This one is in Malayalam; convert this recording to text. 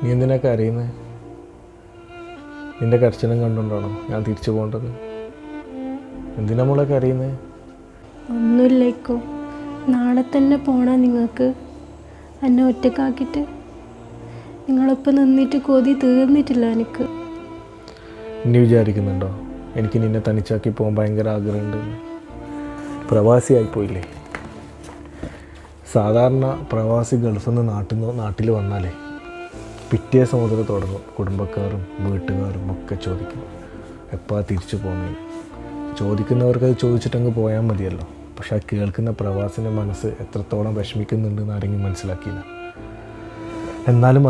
നീ എന്തിനാ കരയുന്നത്? നിൻ്റെ കരച്ചിലും കണ്ടുകൊണ്ടാണോ ഞാൻ തിരിച്ചു പോകേണ്ടത്? എന്തിനാ മോളെ കരയുന്നത്? ഒന്നുമില്ലേക്കോ, നാളെ തന്നെ പോണാ നിങ്ങൾക്ക്? എന്നെ ഒറ്റക്കാക്കിയിട്ട് നിങ്ങളിപ്പോൾ നിന്നിട്ട് കൊതി തീർന്നിട്ടില്ല എനിക്ക്. നീ വിചാരിക്കുന്നുണ്ടോ എനിക്ക് നിന്നെ തനിച്ചാക്കി പോകാൻ ഭയങ്കര ആഗ്രഹമുണ്ടെന്ന്? പ്രവാസിയായിപ്പോയില്ലേ. സാധാരണ പ്രവാസി ഗൾഫിൽ നിന്ന് നാട്ടിൽ വന്നാലേ പിറ്റേ മുതൽ തുടങ്ങും കുടുംബക്കാരും വീട്ടുകാരും ഒക്കെ ചോദിക്കും എപ്പോൾ തിരിച്ചു പോകുന്നത്. ചോദിക്കുന്നവർക്ക് അത് ചോദിച്ചിട്ടങ്ങ് പോയാൽ മതിയല്ലോ. പക്ഷെ ആ കേൾക്കുന്ന പ്രവാസിൻ്റെ മനസ്സ് എത്രത്തോളം വിഷമിക്കുന്നുണ്ടെന്ന് ആരെങ്കിലും മനസ്സിലാക്കിയില്ല. എന്നാലും